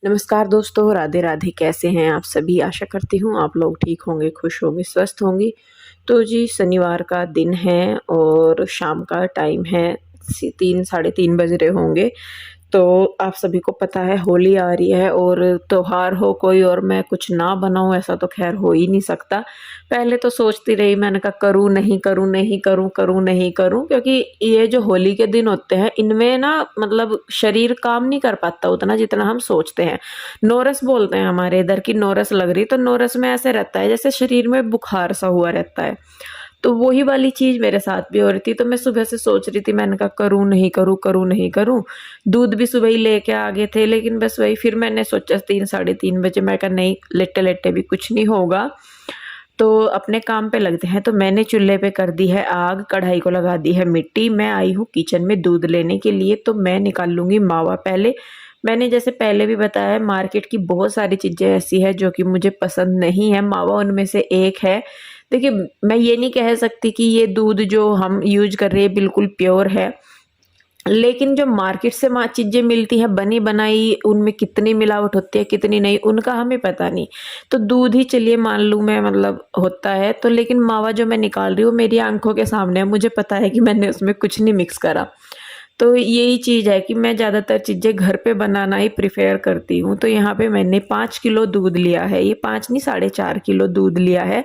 नमस्कार दोस्तों, राधे राधे। कैसे हैं आप सभी? आशा करती हूँ आप लोग ठीक होंगे, खुश होंगे, स्वस्थ होंगे। तो जी शनिवार का दिन है और शाम का टाइम है, 3 साढ़े 3 बज रहे होंगे। तो आप सभी को पता है होली आ रही है और त्योहार हो कोई और मैं कुछ ना बनाऊँ ऐसा तो ख़ैर हो ही नहीं सकता। पहले तो सोचती रही, मैंने कहा करूँ, नहीं करूँ, नहीं करूँ, करूँ, नहीं करूँ, क्योंकि ये जो होली के दिन होते हैं इनमें ना मतलब शरीर काम नहीं कर पाता उतना जितना हम सोचते हैं। नोरस बोलते हैं हमारे इधर की, नोरस लग रही, तो नोरस में ऐसे रहता है जैसे शरीर में बुखार सा हुआ रहता है। तो वही वाली चीज़ मेरे साथ भी हो रही थी, तो मैं सुबह से सोच रही थी, मैंने कहा करूँ, नहीं करूँ, करूँ, नहीं करूँ। दूध भी सुबह ही लेके आ गए थे, लेकिन बस वही फिर मैंने सोचा 3 साढ़े 3 बजे, मैं कहा नहीं, लेटे-लेटे भी कुछ नहीं होगा, तो अपने काम पे लगते हैं। तो मैंने चूल्हे पे कर दी है आग, कढ़ाई को लगा दी है मिट्टी। मैं आई हूँ किचन में दूध लेने के लिए, तो मैं निकाल लूँगी मावा पहले। मैंने जैसे पहले भी बताया, मार्केट की बहुत सारी चीज़ें ऐसी हैं जो कि मुझे पसंद नहीं है, मावा उनमें से एक है। देखिए, मैं ये नहीं कह सकती कि ये दूध जो हम यूज़ कर रहे हैं बिल्कुल प्योर है, लेकिन जो मार्केट से चीज़ें मिलती हैं बनी-बनाई, उनमें कितनी मिलावट होती है, कितनी नहीं, उनका हमें पता नहीं। तो दूध ही चलिए मान लूँ मैं, मतलब होता है तो, लेकिन मावा जो मैं निकाल रही हूँ मेरी आँखों के सामने है, मुझे पता है कि मैंने उसमें कुछ नहीं मिक्स करा। तो यही चीज़ है कि मैं ज़्यादातर चीज़ें घर पे बनाना ही प्रेफ़र करती हूँ। तो यहाँ पे मैंने 5 किलो दूध लिया है, ये 5 नहीं 4.5 किलो दूध लिया है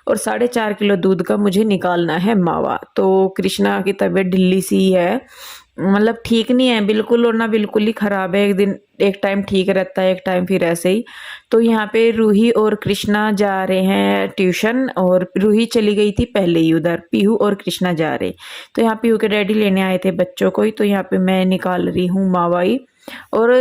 और 4.5 किलो दूध का मुझे निकालना है मावा। तो कृष्णा की तबीयत ढिल्ली-सी है, मतलब ठीक नहीं है बिल्कुल, और ना बिल्कुल ही ख़राब है। एक दिन एक टाइम ठीक रहता है, एक टाइम फिर ऐसे ही। तो यहाँ पे रूही और कृष्णा जा रहे हैं ट्यूशन, और रूही चली गई थी पहले ही उधर, पीहू और कृष्णा जा रहे। तो यहाँ पीहू के डैडी लेने आए थे बच्चों को ही, तो यहाँ पे मैं निकाल रही हूँ मावा ही। और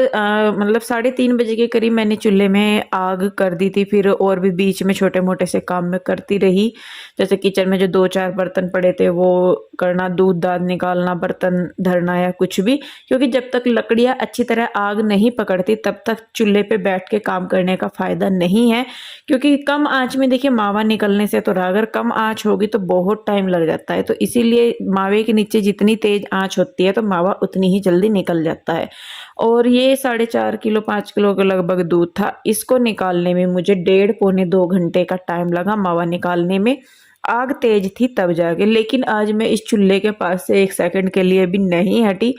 मतलब 3:30 बजे के करीब मैंने चूल्हे में आग कर दी थी, फिर और भी बीच में छोटे-मोटे से काम मैं करती रही। जैसे किचन में जो 2-4 बर्तन पड़े थे वो करना, दूध-दाध निकालना, बर्तन धरना या कुछ भी, क्योंकि जब तक लकड़ियाँ अच्छी तरह आग नहीं पकड़ती तब तक चूल्हे पे बैठ के काम करने का फ़ायदा नहीं है। क्योंकि कम आँच में देखिए मावा निकलने से तो रहा, अगर कम आँच होगी तो बहुत टाइम लग जाता है। तो इसीलिए मावे के नीचे जितनी तेज़ आँच होती है तो मावा उतनी ही जल्दी निकल जाता है। और ये 4.5 किलो 5 किलो के लगभग दूध था, इसको निकालने में मुझे डेढ़ पौने 2 घंटे का टाइम लगा मावा निकालने में। आग तेज थी तब जाके, लेकिन आज मैं इस चूल्हे के पास से 1 सेकंड के लिए भी नहीं हटी।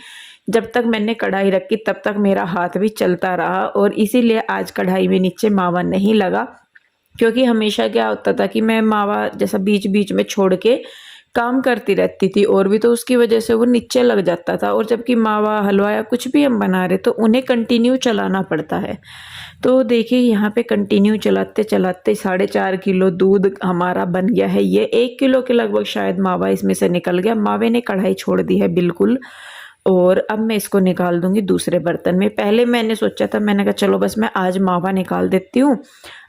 जब तक मैंने कढ़ाई रखी तब तक मेरा हाथ भी चलता रहा, और इसीलिए आज कढ़ाई में नीचे मावा नहीं लगा। क्योंकि हमेशा क्या होता था कि मैं मावा जैसा बीच-बीच में छोड़ के काम करती रहती थी और भी, तो उसकी वजह से वो नीचे लग जाता था। और जबकि मावा, हलवा या कुछ भी हम बना रहे तो उन्हें कंटिन्यू चलाना पड़ता है। तो देखिए यहाँ पे कंटिन्यू चलाते-चलाते 4.5 किलो दूध हमारा बन गया है। ये 1 किलो के लगभग शायद मावा इसमें से निकल गया। मावे ने कढ़ाई छोड़ दी है बिल्कुल। और अब मैं इसको निकाल दूँगी दूसरे बर्तन में। पहले मैंने सोचा था, मैंने कहा चलो बस मैं आज मावा निकाल देती हूँ।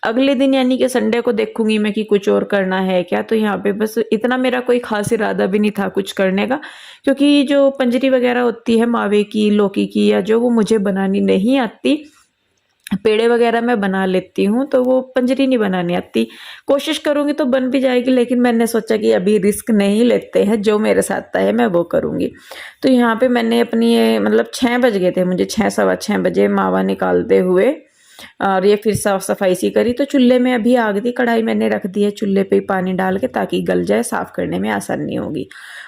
अगले दिन यानी कि संडे को देखूँगी मैं कि कुछ और करना है क्या, तो यहाँ पे बस इतना मेरा कोई ख़ास इरादा भी नहीं था कुछ करने का। क्योंकि जो पंजरी वग़ैरह होती है मावे की, लौकी की या जो, वो मुझे बनानी नहीं आती। पेड़े वगैरह मैं बना लेती हूँ, तो वो पंजरी नहीं बनानी आती। कोशिश करूँगी तो बन भी जाएगी, लेकिन मैंने सोचा कि अभी रिस्क नहीं लेते हैं, जो मेरे साथ तय है मैं वो करूँगी। तो यहाँ पे मैंने अपनी ये मतलब 6 बज गए थे मुझे, 6 सवा 6 बजे मावा निकालते हुए। और ये फिर साफ-सफाई सी करी, तो चूल्हे में अभी आग थी, कढ़ाई मैंने रख दी है चूल्हे पे ही पानी डाल के, ताकि गल जाए, साफ़ करने में आसानी होगी।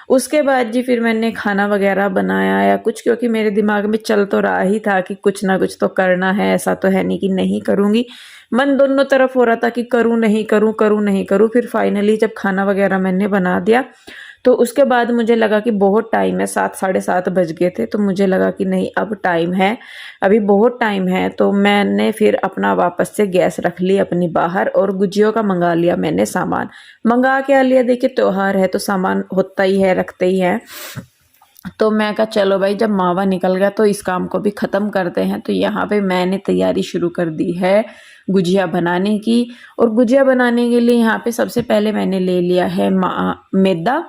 उसके बाद जी फिर मैंने खाना वगैरह बनाया या कुछ, क्योंकि मेरे दिमाग में चल तो रहा ही था कि कुछ ना कुछ तो करना है, ऐसा तो है नहीं कि नहीं करूँगी। मन दोनों तरफ हो रहा था कि करूँ, नहीं करूँ, करूँ, नहीं करूँ। फिर फाइनली जब खाना वगैरह मैंने बना दिया, तो उसके बाद मुझे लगा कि बहुत टाइम है, 7 साढ़े 7 बज गए थे, तो मुझे लगा कि नहीं अब टाइम है, अभी बहुत टाइम है। तो मैंने फिर अपना वापस से गैस रख ली अपनी बाहर, और गुजियों का मंगा लिया मैंने सामान। मंगा क्या लिया, देखिए त्योहार है तो सामान होता ही है, रखते ही हैं। तो मैं कहा चलो भाई, जब मावा निकल गया तो इस काम को भी ख़त्म करते हैं। तो यहाँ पे मैंने तैयारी शुरू कर दी है गुजिया बनाने की। और गुजिया बनाने के लिए यहाँ पे सबसे पहले मैंने ले लिया है मैदा,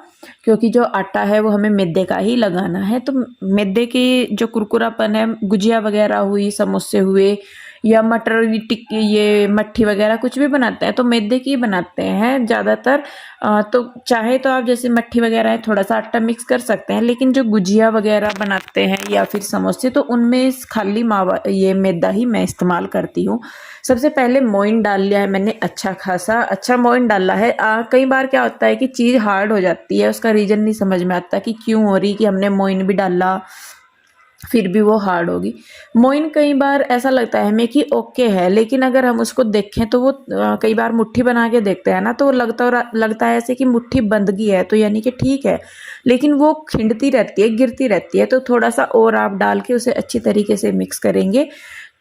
क्योंकि जो आटा है वो हमें मैदे का ही लगाना है। तो मैदे की जो कुरकुरापन है, गुजिया वगैरह हुई, समोसे हुए, या मटर टिक्की, ये मट्ठी वगैरह कुछ भी बनाते हैं तो मैदे की बनाते हैं ज़्यादातर। तो चाहे तो आप जैसे मट्ठी वगैरह है थोड़ा सा आटा मिक्स कर सकते हैं, लेकिन जो गुजिया वगैरह बनाते हैं या फिर समोसे तो उनमें खाली मावा ये मैदा ही मैं इस्तेमाल करती हूँ। सबसे पहले मोइन डाल लिया है मैंने, अच्छा खासा अच्छा मोइन डाला है। कई बार क्या होता है कि चीज़ हार्ड हो जाती है, उसका रीज़न नहीं समझ में आता कि क्यों हो रही, कि हमने मोइन भी डाला फिर भी वो हार्ड होगी। मोइन कई बार ऐसा लगता है हमें कि ओके है, लेकिन अगर हम उसको देखें तो वो कई बार मुट्ठी बना के देखते हैं ना तो लगता है ऐसे कि मुट्ठी बंद गई है, तो यानी कि ठीक है, लेकिन वो खिंडती रहती है, गिरती रहती है। तो थोड़ा सा और आप डाल के उसे अच्छी तरीके से मिक्स करेंगे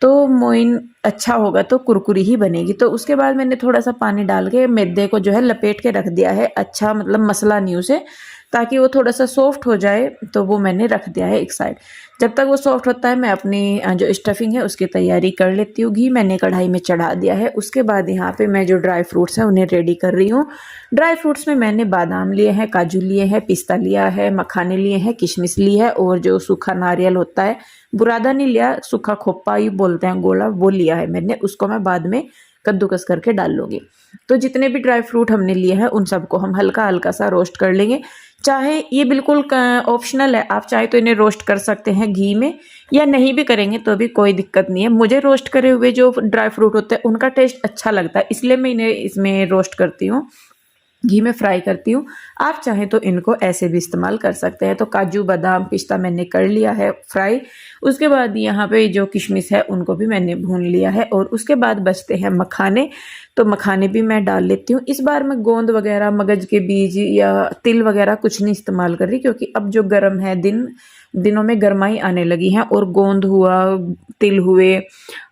तो मोइन अच्छा होगा, तो कुरकुरी ही बनेगी। तो उसके बाद मैंने थोड़ा सा पानी डाल के मैदे को जो है लपेट के रख दिया है, अच्छा मतलब मसला नहीं उसे, ताकि वो थोड़ा सा सॉफ्ट हो जाए। तो वो मैंने रख दिया है एक साइड। जब तक वो सॉफ्ट होता है मैं अपनी जो स्टफिंग है उसकी तैयारी कर लेती हूँ। घी मैंने कढ़ाई में चढ़ा दिया है। उसके बाद यहाँ पे मैं जो ड्राई फ्रूट्स हैं उन्हें रेडी कर रही हूँ। ड्राई फ्रूट्स में मैंने बादाम लिए हैं, काजू लिए हैं, पिस्ता लिया है, मखाने लिए हैं, किशमिश ली है, और जो सूखा नारियल होता है, बुरादा नहीं लिया, सूखा खोपा ही बोलते हैं गोला, वो लिया है मैंने। उसको मैं बाद में कद्दूकस करके डाल लूँगी। तो जितने भी ड्राई फ्रूट हमने लिए हैं उन सबको हम हल्का हल्का सा रोस्ट कर लेंगे। चाहे ये बिल्कुल ऑप्शनल है, आप चाहे तो इन्हें रोस्ट कर सकते हैं घी में, या नहीं भी करेंगे तो भी कोई दिक्कत नहीं है। मुझे रोस्ट करे हुए जो ड्राई फ्रूट होते हैं उनका टेस्ट अच्छा लगता है, इसलिए मैं इन्हें इसमें रोस्ट करती हूँ, घी में फ्राई करती हूँ। आप चाहें तो इनको ऐसे भी इस्तेमाल कर सकते हैं। तो काजू बादाम पिस्ता मैंने कर लिया है फ्राई। उसके बाद यहाँ पे जो किशमिश है उनको भी मैंने भून लिया है, और उसके बाद बचते हैं मखाने। तो मखाने भी मैं डाल लेती हूँ। इस बार मैं गोंद वगैरह, मगज के बीज या तिल वगैरह कुछ नहीं इस्तेमाल कर रही, क्योंकि अब जो गर्म है दिनों में गर्माई आने लगी है, और गोंद हुआ, तिल हुए,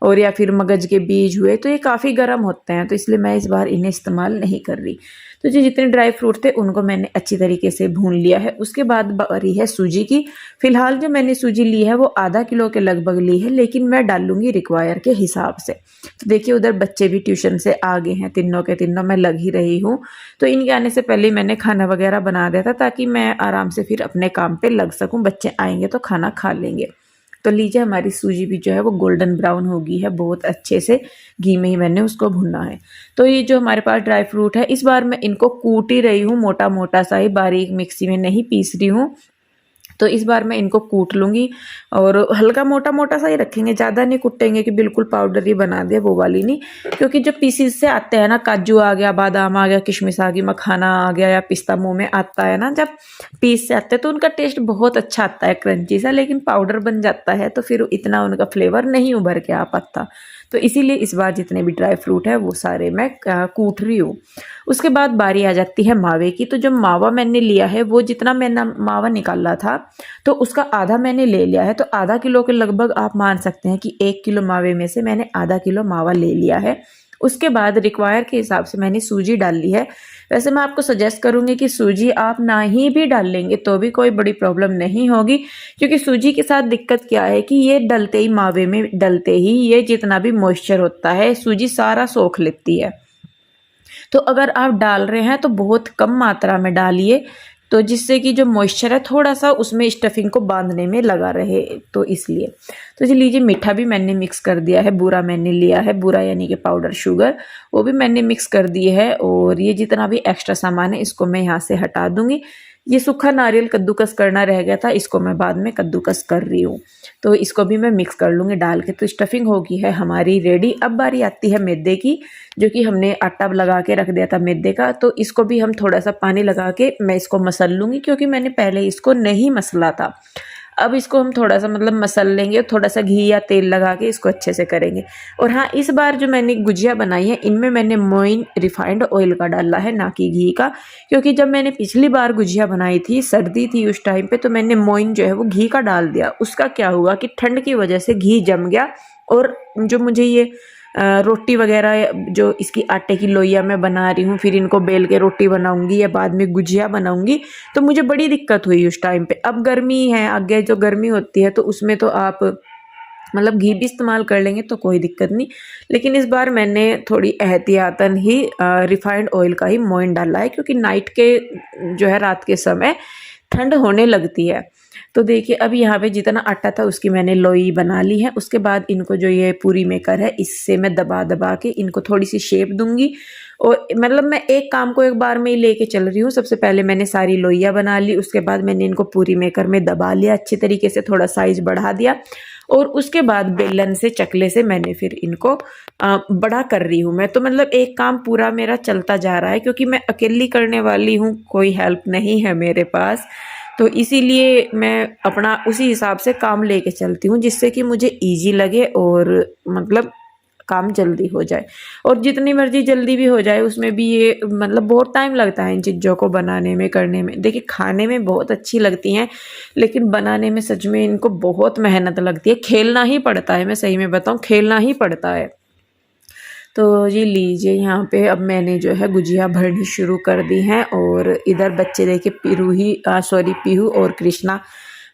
और या फिर मगज के बीज हुए, तो ये काफ़ी गर्म होते हैं, तो इसलिए मैं इस बार इन्हें इस्तेमाल नहीं कर रही। तो जो जितने ड्राई फ्रूट थे उनको मैंने अच्छी तरीके से भून लिया है। उसके बाद बारी है सूजी की। फिलहाल जो मैंने सूजी ली है वो आधा किलो के लगभग ली है, लेकिन मैं डाल लूँगी रिक्वायर के हिसाब से। तो देखिए उधर बच्चे भी ट्यूशन से आ गए हैं, तीनों के तीनों मैं लग ही रही हूँ। तो इनके आने से पहले मैंने खाना वगैरह बना दिया था, ताकि मैं आराम से फिर अपने काम पे लग सकूँ, बच्चे आएंगे तो खाना खा लेंगे। तो लीजिए हमारी सूजी भी जो है वो गोल्डन ब्राउन हो गई है, बहुत अच्छे से घी में ही मैंने उसको भुना है। तो ये जो हमारे पास ड्राई फ्रूट है, इस बार मैं इनको कूट ही रही हूँ, मोटा मोटा सा ही, बारीक मिक्सी में नहीं पीस रही हूँ। तो इस बार मैं इनको कूट लूँगी, और हल्का मोटा मोटा सा ही रखेंगे, ज़्यादा नहीं कुटेंगे कि बिल्कुल पाउडर ही बना दे, वो वाली नहीं। क्योंकि जो पीसीस से आते हैं ना, काजू आ गया, बादाम आ गया, किशमिश आ गई, मखाना आ गया, या पिस्ता मुंह में आता है ना, जब पीस से आते हैं तो उनका टेस्ट बहुत अच्छा आता है, क्रंची सा। लेकिन पाउडर बन जाता है तो फिर इतना उनका फ्लेवर नहीं उभर के आ पाता। तो इसीलिए इस बार जितने भी ड्राई फ्रूट है वो सारे मैं कूट रही हूँ। उसके बाद बारी आ जाती है मावे की। तो जो मावा मैंने लिया है वो जितना मैंने मावा निकाला था तो उसका आधा मैंने ले लिया है। तो आधा किलो के लगभग आप मान सकते हैं कि 1 किलो मावे में से मैंने आधा किलो मावा ले लिया है। उसके बाद रिक्वायर के हिसाब से मैंने सूजी डाल ली है। वैसे मैं आपको सजेस्ट करूंगी कि सूजी आप ना ही भी डाल लेंगे तो भी कोई बड़ी प्रॉब्लम नहीं होगी, क्योंकि सूजी के साथ दिक्कत क्या है कि ये डलते ही, मावे में डलते ही ये जितना भी मॉइस्चर होता है सूजी सारा सोख लेती है। तो अगर आप डाल रहे हैं तो बहुत कम मात्रा में डालिए, तो जिससे कि जो मॉइस्चर है थोड़ा सा उसमें स्टफिंग को बांधने में लगा रहे, तो इसलिए। तो जी लीजिए, मीठा भी मैंने मिक्स कर दिया है, बूरा मैंने लिया है, बूरा यानी कि पाउडर शुगर, वो भी मैंने मिक्स कर दिए है। और ये जितना भी एक्स्ट्रा सामान है इसको मैं यहाँ से हटा दूंगी। ये सूखा नारियल कद्दूकस करना रह गया था, इसको मैं बाद में कद्दूकस कर रही हूँ, तो इसको भी मैं मिक्स कर लूँगी डाल के। तो स्टफिंग होगी है हमारी रेडी। अब बारी आती है मैदे की, जो कि हमने आटा लगा के रख दिया था मैदे का। तो इसको भी हम थोड़ा सा पानी लगा के मैं इसको मसल लूँगी, क्योंकि मैंने पहले इसको नहीं मसला था। अब इसको हम थोड़ा सा मतलब मसल लेंगे, थोड़ा सा घी या तेल लगा के इसको अच्छे से करेंगे। और हाँ, इस बार जो मैंने गुजिया बनाई है इनमें मैंने मोइन रिफाइंड ऑयल का डाला है, ना कि घी का। क्योंकि जब मैंने पिछली बार गुजिया बनाई थी, सर्दी थी उस टाइम पे, तो मैंने मोइन जो है वो घी का डाल दिया। उसका क्या हुआ कि ठंड की वजह से घी जम गया, और जो मुझे ये रोटी वगैरह जो इसकी आटे की लोइयाँ मैं बना रही हूँ, फिर इनको बेल के रोटी बनाऊंगी या बाद में गुजिया बनाऊंगी, तो मुझे बड़ी दिक्कत हुई उस टाइम पे। अब गर्मी है, आगे जो गर्मी होती है तो उसमें तो आप मतलब घी भी इस्तेमाल कर लेंगे तो कोई दिक्कत नहीं। लेकिन इस बार मैंने थोड़ी एहतियातन ही रिफाइंड ऑयल का ही मोइन डाला है, क्योंकि नाइट के जो है रात के समय ठंड होने लगती है। तो देखिए अब यहाँ पे जितना आटा था उसकी मैंने लोई बना ली है। उसके बाद इनको जो ये पूरी मेकर है इससे मैं दबा दबा के इनको थोड़ी सी शेप दूंगी। और मतलब मैं एक काम को एक बार में ही लेके चल रही हूँ। सबसे पहले मैंने सारी लोइयाँ बना ली, उसके बाद मैंने इनको पूरी मेकर में दबा लिया अच्छी तरीके से, थोड़ा साइज बढ़ा दिया और उसके बाद बेलन से चकले से मैंने फिर इनको बड़ा कर रही हूँ मैं। तो मतलब एक काम पूरा मेरा चलता जा रहा है क्योंकि मैं अकेली करने वाली हूँ, कोई हेल्प नहीं है मेरे पास। तो इसीलिए मैं अपना उसी हिसाब से काम लेके चलती हूँ जिससे कि मुझे इजी लगे और मतलब काम जल्दी हो जाए। और जितनी मर्जी जल्दी भी हो जाए उसमें भी ये मतलब बहुत टाइम लगता है इन चीज़ों को बनाने में करने में। देखिए खाने में बहुत अच्छी लगती हैं लेकिन बनाने में सच में इनको बहुत मेहनत लगती है, खेलना ही पड़ता है, मैं सही में बताऊँ खेलना ही पड़ता है। तो ये लीजिए यहाँ पे अब मैंने जो है गुजिया भरनी शुरू कर दी हैं और इधर बच्चे देखे पीहू और कृष्णा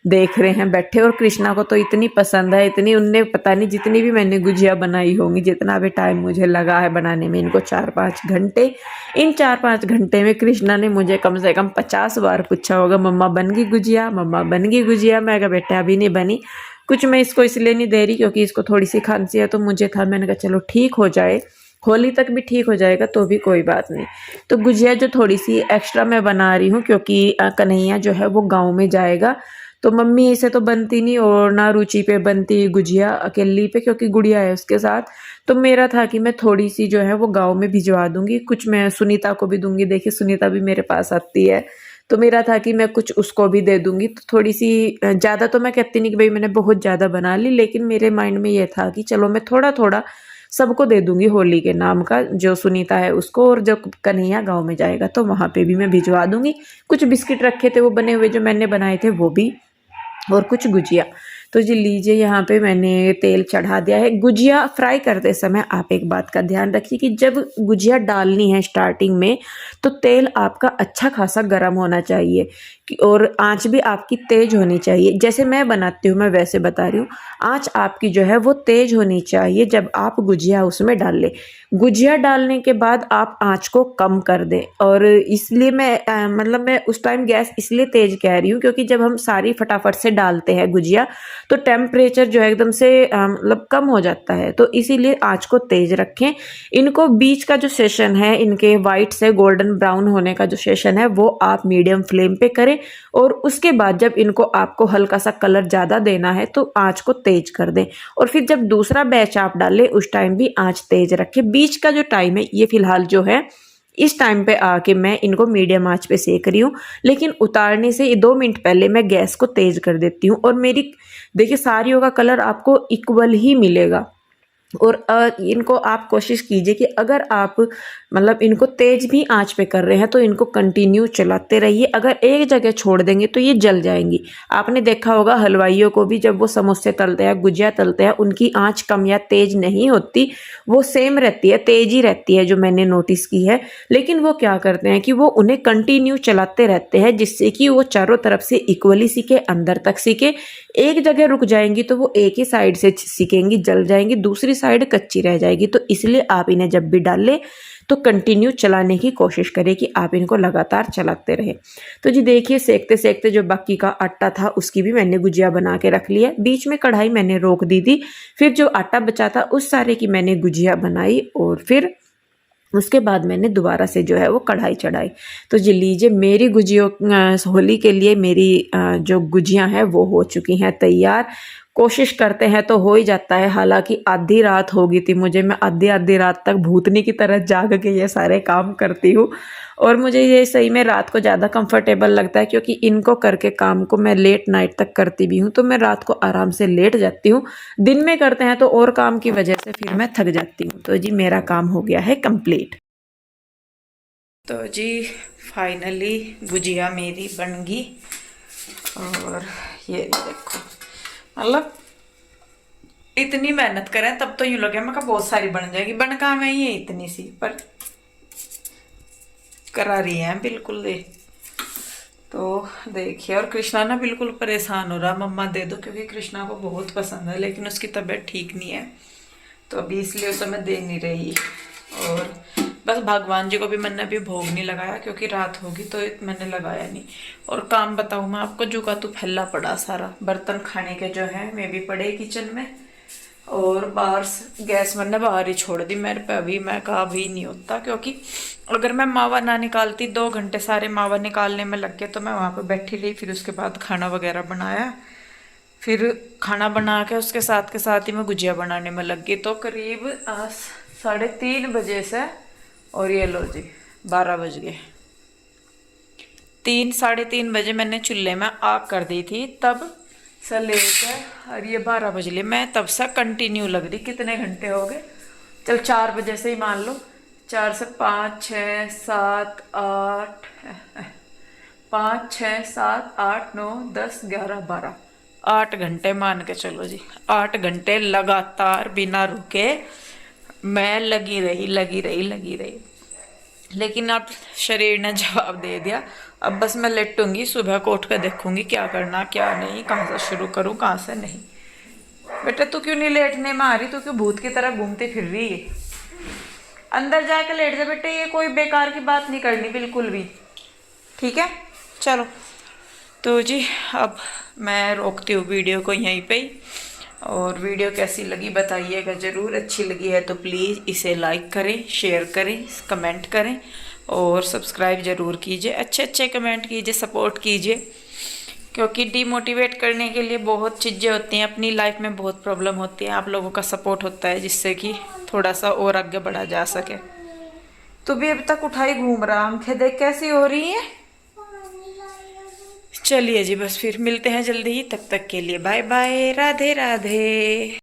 देख रहे हैं बैठे। और कृष्णा को तो इतनी पसंद है, इतनी उनने पता नहीं जितनी भी मैंने गुजिया बनाई होंगी, जितना भी टाइम मुझे लगा है बनाने में इनको 4-5 घंटे, इन 4-5 घंटे में कृष्णा ने मुझे कम से कम 50 बार पूछा होगा मम्मा बन गई गुजिया, मम्मा बन गई गुजिया। मैं कहा बेटा अभी नहीं बनी, कुछ मैं इसको इसलिए नहीं दे रही क्योंकि इसको थोड़ी सी खांसी है। तो मुझे था, मैंने कहा चलो ठीक हो जाए, होली तक भी ठीक हो जाएगा तो भी कोई बात नहीं। तो गुजिया जो थोड़ी सी एक्स्ट्रा मैं बना रही हूँ क्योंकि कन्हैया जो है वो गाँव में जाएगा, तो मम्मी से तो बनती नहीं और ना रुचि पे बनती गुजिया अकेली पे क्योंकि गुड़िया है उसके साथ। तो मेरा था कि मैं थोड़ी सी जो है वो गाँव में भिजवा दूंगी, कुछ मैं सुनीता को भी दूंगी। देखिए सुनीता भी मेरे पास आती है, तो मेरा था कि मैं कुछ उसको भी दे दूंगी। तो थोड़ी सी ज़्यादा तो मैं कहती नहीं कि भाई मैंने बहुत ज़्यादा बना ली, लेकिन मेरे माइंड में ये था कि चलो मैं थोड़ा थोड़ा सबको दे दूंगी होली के नाम का, जो सुनीता है उसको, और जब कन्हैया गांव में जाएगा तो वहाँ पे भी मैं भिजवा दूंगी। कुछ बिस्किट रखे थे वो बने हुए जो मैंने बनाए थे वो भी, और कुछ गुजिया। तो जी लीजिए यहाँ पे मैंने तेल चढ़ा दिया है। गुजिया फ्राई करते समय आप एक बात का ध्यान रखिए कि जब गुजिया डालनी है स्टार्टिंग में तो तेल आपका अच्छा खासा गर्म होना चाहिए और आंच भी आपकी तेज होनी चाहिए। जैसे मैं बनाती हूँ मैं वैसे बता रही हूँ, आंच आपकी जो है वो तेज होनी चाहिए जब आप गुजिया उसमें डाल लें। गुजिया डालने के बाद आप आंच को कम कर दें। और इसलिए मैं मतलब मैं उस टाइम गैस इसलिए तेज कह रही हूँ क्योंकि जब हम सारी फटाफट से डालते हैं गुजिया तो टेम्परेचर जो है एकदम से मतलब कम हो जाता है, तो इसीलिए आंच को तेज रखें। इनको बीच का जो सेशन है इनके वाइट से गोल्डन ब्राउन होने का जो सेशन है वो आप मीडियम फ्लेम पे करें और उसके बाद जब इनको आपको हल्का सा कलर ज़्यादा देना है तो आंच को तेज कर दें। और फिर जब दूसरा बैच आप डालें उस टाइम भी आंच तेज रखें। बीच का जो टाइम है ये फिलहाल जो है इस टाइम पे आके मैं इनको मीडियम आंच पे सेक रही हूँ, लेकिन उतारने से 2 मिनट पहले मैं गैस को तेज कर देती हूँ। और मेरी देखिए सारियों का कलर आपको इक्वल ही मिलेगा। और इनको आप कोशिश कीजिए कि अगर आप मतलब इनको तेज भी आंच पे कर रहे हैं तो इनको कंटिन्यू चलाते रहिए। अगर एक जगह छोड़ देंगे तो ये जल जाएंगी। आपने देखा होगा हलवाइयों को भी जब वो समोसे तलते हैं गुजिया तलते हैं उनकी आंच कम या तेज नहीं होती, वो सेम रहती है, तेज ही रहती है जो मैंने नोटिस की है। लेकिन वो क्या करते हैं कि वो उन्हें कंटिन्यू चलाते रहते हैं जिससे कि वो चारों तरफ से इक्वली सीखे, अंदर तक सीखे। एक जगह रुक जाएंगी तो वो एक ही साइड से सीखेंगी, जल जाएंगी, दूसरी साइड कच्ची रह जाएगी। तो इसलिए आप इन्हें जब भी डाल लें तो कंटिन्यू चलाने की कोशिश करें कि आप इनको लगातार चलाते रहें। तो जी देखिए सेकते सेकते जो बाकी का आटा था उसकी भी मैंने गुजिया बना के रख लिया। बीच में कढ़ाई मैंने रोक दी थी, फिर जो आटा बचा था उस सारे की मैंने गुजिया बनाई और फिर उसके बाद मैंने दोबारा से जो है वो कढ़ाई चढ़ाई। तो जी लीजिए मेरी गुजियों होली के लिए मेरी जो गुजियाँ हैं वो हो चुकी हैं तैयार। कोशिश करते हैं तो हो ही जाता है, हालांकि आधी रात हो गई थी मुझे, मैं आधी आधी रात तक भूतनी की तरह जाग के ये सारे काम करती हूँ। और मुझे ये सही में रात को ज़्यादा कंफर्टेबल लगता है क्योंकि इनको करके काम को मैं लेट नाइट तक करती भी हूँ, तो मैं रात को आराम से लेट जाती हूँ। दिन में करते हैं तो और काम की वजह से फिर मैं थक जाती हूँ। तो जी मेरा काम हो गया है कंप्लीट। तो जी फाइनली गुजिया मेरी बन गई और ये देखो मतलब इतनी मेहनत करें तब तो यूँ लगे मैं कहा बहुत सारी बन जाएगी, बन कहाँ में ही है इतनी सी, पर करा रही है बिल्कुल दे। तो देखिए और कृष्णा ना बिल्कुल परेशान हो रहा, मम्मा दे दो, क्योंकि कृष्णा को बहुत पसंद है लेकिन उसकी तबीयत ठीक नहीं है तो अभी इसलिए उसे मैं दे नहीं रही। और बस भगवान जी को भी मैंने अभी भोग नहीं लगाया क्योंकि रात होगी तो मैंने लगाया नहीं। और काम बताऊँ मैं आपको, जो का तू फैला पड़ा सारा, बर्तन खाने के जो है मैं भी पड़े किचन में, और बाहर गैस मैंने बाहर ही छोड़ दी। मेरे पे अभी मैं कहा भी नहीं होता, क्योंकि अगर मैं मावा ना निकालती 2 घंटे सारे मावा निकालने में लग गए तो मैं वहाँ पे बैठी रही। फिर उसके बाद खाना वगैरह बनाया, फिर खाना बना के उसके साथ के साथ ही मैं गुजिया बनाने में लग गई। तो करीब 3:30 बजे से, और ये लो जी 12 बज गए। 3-3:30 बजे मैंने चूल्हे में आग कर दी थी तब से लेकर, और ये 12 बजे मैं तब से कंटिन्यू लग रही। कितने घंटे हो गए, चल 4 बजे से ही मान लो, 4 से 5 6 7 8 5 6 7 8 9 10 11 12, 8 घंटे मान के चलो जी। 8 घंटे लगातार बिना रुके मैं लगी रही। लेकिन अब शरीर ने जवाब दे दिया। अब बस मैं लेटूंगी, सुबह को उठ कर देखूंगी क्या करना क्या नहीं, कहाँ से शुरू करूँ कहाँ से नहीं। बेटा तू क्यों नहीं लेटने में आ रही, तू क्यों भूत की तरह घूमती फिर रही है? अंदर जाकर लेट जा बेटे, ये कोई बेकार की बात नहीं करनी बिल्कुल भी, ठीक है? चलो तो जी अब मैं रोकती हूँ वीडियो को यहीं पे ही। और वीडियो कैसी लगी बताइएगा ज़रूर। अच्छी लगी है तो प्लीज़ इसे लाइक करें, शेयर करें, कमेंट करें और सब्सक्राइब ज़रूर कीजिए। अच्छे कमेंट कीजिए, सपोर्ट कीजिए, क्योंकि डीमोटिवेट करने के लिए बहुत चीज़ें होती हैं, अपनी लाइफ में बहुत प्रॉब्लम होती है। आप लोगों का सपोर्ट होता है जिससे कि थोड़ा सा और आगे बढ़ा जा सके। तू भी अभी तक उठाई घूम रहा, आंखें देख कैसी हो रही है। चलिए जी बस फिर मिलते हैं जल्दी ही, तब तक के लिए बाय बाय, राधे राधे।